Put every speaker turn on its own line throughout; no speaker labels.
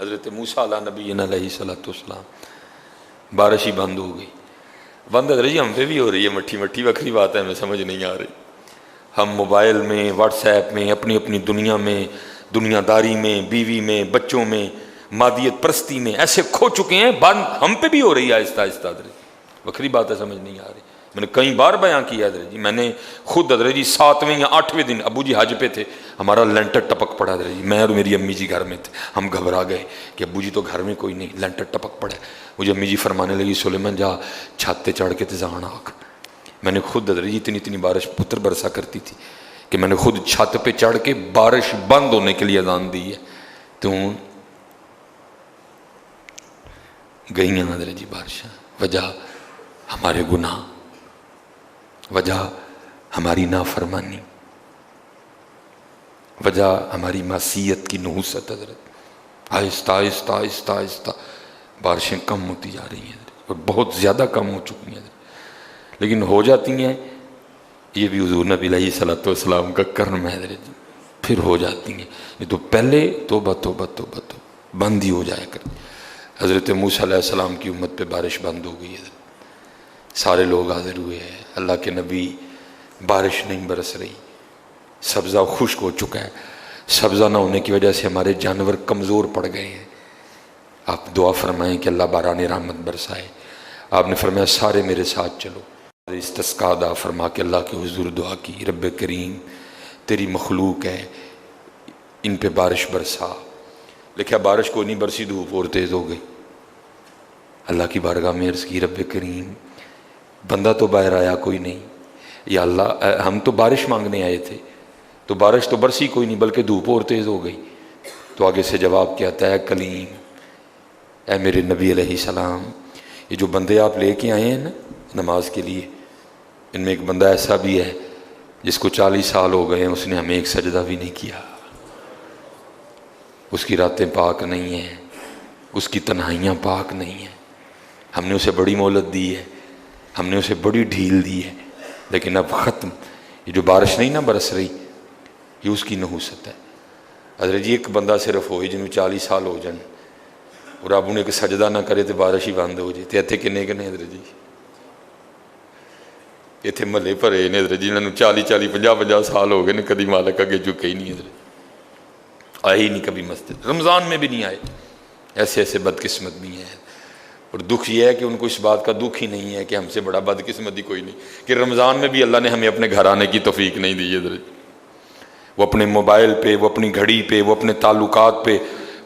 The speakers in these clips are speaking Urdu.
حضرت موسیٰ علیہ نبینا علیہ الصلوۃ والسلام، بارش ہی بند ہو گئی. بند حضرت جی ہم پہ بھی ہو رہی ہے، مٹھی مٹھی وکری بات ہے، ہمیں سمجھ نہیں آ رہی. ہم موبائل میں، واٹس ایپ میں، اپنی اپنی دنیا میں، دنیا داری میں، بیوی میں، بچوں میں، مادیت پرستی میں ایسے کھو چکے ہیں. بند ہم پہ بھی ہو رہی ہے آہستہ آہستہ حضرت، وکری بات ہے، سمجھ نہیں آ رہی. میں نے کئی بار بیان کیا حضرت جی، میں نے خود حضرت جی 7ویں یا 8ویں دن ابو جی حج پہ تھے، ہمارا لینٹر ٹپک پڑا حضرت جی، میں اور میری امی جی گھر میں تھے. ہم گھبرا گئے کہ ابو جی تو گھر میں کوئی نہیں، لینٹر ٹپک پڑا. مجھے امی جی فرمانے لگی سلیمان جا چھت تے چڑھ کے تزان آکھ. میں نے خود حضرت جی اتنی بارش پتر برسا کرتی تھی کہ میں نے خود چھت پہ چڑھ کے بارش بند ہونے کے لیے اذان دی ہے. تو گئی ہیں حضرت جی بارشاں. وجہ ہمارے گناہ، وجہ ہماری نافرمانی، وجہ ہماری معصیت کی نحوست. حضرت آہستہ آہستہ آہستہ آہستہ بارشیں کم ہوتی جا رہی ہیں اور بہت زیادہ کم ہو چکی ہیں، لیکن ہو جاتی ہیں. یہ بھی حضور نبی علیہ الصلوۃ والسلام کا کرم ہے حضرت جی، پھر ہو جاتی ہیں. یہ تو پہلے توبہ توبہ توبہ تو بند ہی ہو جایا کرتی. حضرت موسیٰ علیہ السلام کی امت پہ بارش بند ہو گئی ہے، سارے لوگ حاضر ہوئے ہیں. اللہ کے نبی، بارش نہیں برس رہی، سبزہ خشک ہو چکا ہے. سبزہ نہ ہونے کی وجہ سے ہمارے جانور کمزور پڑ گئے ہیں. آپ دعا فرمائیں کہ اللہ باران رحمت برسائے. آپ نے فرمایا سارے میرے ساتھ چلو. استسقاء ادا فرما کے اللہ کے حضور دعا کی، رب کریم تیری مخلوق ہے، ان پہ بارش برسا. لکھا بارش کو نہیں برسی، دھوپ اور تیز ہو گئی. اللہ کی بارگاہ میں عرض کی رب کریم بندہ تو باہر آیا کوئی نہیں، یا اللہ ہم تو بارش مانگنے آئے تھے، تو بارش تو برسی کوئی نہیں بلکہ دھوپ اور تیز ہو گئی. تو آگے سے جواب کیا تھا، اے کلیم، اے میرے نبی علیہ السلام، یہ جو بندے آپ لے کے آئے ہیں نا نماز کے لیے، ان میں ایک بندہ ایسا بھی ہے جس کو 40 سال ہو گئے ہیں، اس نے ہمیں ایک سجدہ بھی نہیں کیا. اس کی راتیں پاک نہیں ہیں، اس کی تنہائیاں پاک نہیں ہیں. ہم نے اسے بڑی مہلت دی ہے، ہم نے اسے بڑی ڈھیل دی ہے، لیکن اب ختم. یہ جو بارش نہیں نہ برس رہی، یہ اس کی نحوست ہے. حضرت جی ایک بندہ صرف ہوئی جنہوں 40 سال ہو جان اور اب انہیں ایک سجدہ نہ کرے تو بارش ہی بند ہو جائے. اتنے کنے کنے حضرت جی اتنے محلے بھرے نے حضرت جی، انہوں 40 50 سال ہو گئے نے، کدی مالک اگے جھکے ہی نہیں حضرت، آئے ہی نہیں کبھی مسجد، رمضان میں بھی نہیں آئے. ایسے ایسے بدقسمت بھی ہیں. اور دکھ یہ ہے کہ ان کو اس بات کا دکھ ہی نہیں ہے کہ ہم سے بڑا بدقسمت ہی کوئی نہیں کہ رمضان میں بھی اللہ نے ہمیں اپنے گھر آنے کی توفیق نہیں دی حضرت. وہ اپنے موبائل پہ، وہ اپنی گھڑی پہ، وہ اپنے تعلقات پہ،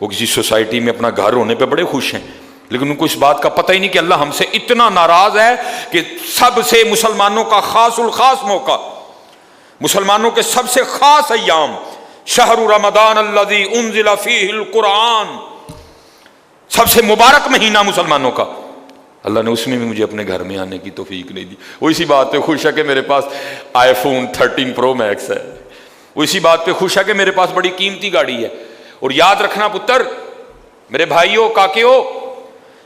وہ کسی سوسائٹی میں اپنا گھر ہونے پہ بڑے خوش ہیں، لیکن ان کو اس بات کا پتہ ہی نہیں کہ اللہ ہم سے اتنا ناراض ہے کہ سب سے مسلمانوں کا خاص الخاص موقع، مسلمانوں کے سب سے خاص ایام، شہر رمضان الذی انزل فیہ القرآن، سب سے مبارک مہینہ مسلمانوں کا، اللہ نے اس میں بھی مجھے اپنے گھر میں آنے کی توفیق نہیں دی. وہ اسی بات پہ خوش ہے کہ میرے پاس آئی فون 13 پرو میکس ہے، وہ اسی بات پہ خوش ہے کہ میرے پاس بڑی قیمتی گاڑی ہے. اور یاد رکھنا پتر، میرے بھائیوں، کاکیوں،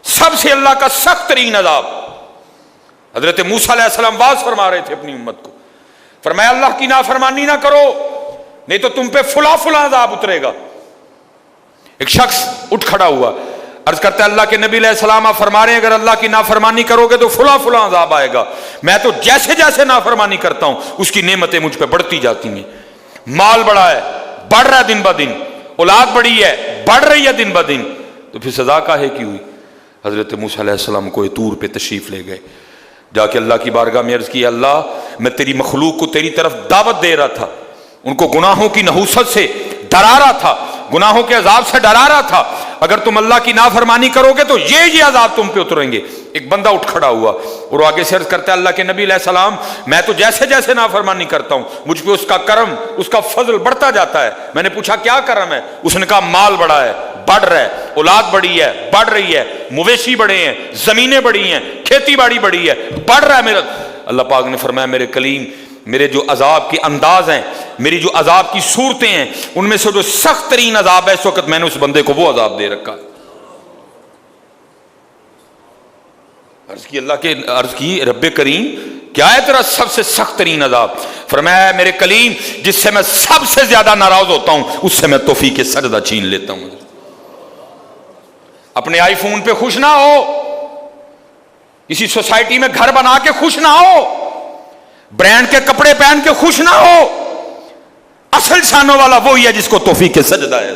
سب سے اللہ کا سخت ترین عذاب، حضرت موسیٰ علیہ السلام باز فرما رہے تھے اپنی امت کو، فرمایا اللہ کی نافرمانی نہ کرو نہیں تو تم پہ فلاں فلاں عذاب اترے گا. ایک شخص اٹھ کھڑا ہوا، عرض کرتا ہے اللہ کے نبی علیہ السلام آپ فرما رہے ہیں اگر اللہ کی نافرمانی کرو گے تو فلاں فلاں عذاب آئے گا. میں تو جیسے جیسے نافرمانی کرتا ہوں اس کی نعمتیں مجھ پہ بڑھتی جاتی ہیں. مال بڑا ہے، بڑھ رہا ہے دن بہ دن، اولاد بڑی ہے، بڑھ رہی ہے دن بہ دن، تو پھر سزا کاہے کی ہوئی؟ حضرت موسیٰ علیہ السلام کوہ طور پہ تشریف لے گئے، جا کے اللہ کی بارگاہ میں عرض کی اللہ میں تیری مخلوق کو تیری طرف دعوت دے رہا تھا، ان کو گناہوں کی نحوست سے ڈرا رہا تھا، گناہوں کے عذاب سے ڈرا رہا تھا، اگر تم اللہ کی نافرمانی کرو گے تو یہ عذاب تم پہ اتریں گے. ایک بندہ اٹھ کھڑا ہوا اور وہ آگے سے عرض کرتا ہے اللہ کے نبی علیہ السلام میں تو جیسے جیسے نافرمانی کرتا ہوں مجھ پہ اس کا کرم، اس کا فضل بڑھتا جاتا ہے. میں نے پوچھا کیا کرم ہے؟ اس نے کہا مال بڑا ہے، بڑھ رہا ہے، اولاد بڑی ہے، بڑھ رہی ہے، مویشی بڑے ہیں، زمینیں بڑی ہیں، کھیتی باڑی بڑی ہے، بڑھ رہا ہے میرا. اللہ پاک نے فرمایا میرے کلیم میرے جو عذاب کے انداز ہیں، میری جو عذاب کی صورتیں ہیں، ان میں سے جو سخت ترین عذاب ہے اس وقت میں نے اس بندے کو وہ عذاب دے رکھا ہے. عرض کی رب کریم کیا ہے تیرا سب سے سخت ترین عذاب؟ فرمایا میرے کلیم جس سے میں سب سے زیادہ ناراض ہوتا ہوں اس سے میں توفیق سجدہ چھین لیتا ہوں. اپنے آئی فون پہ خوش نہ ہو، کسی سوسائٹی میں گھر بنا کے خوش نہ ہو، برانڈ کے کپڑے پہن کے خوش نہ ہو، اصل شانوں والا وہی ہے جس کو توفیق سجدہ ہے.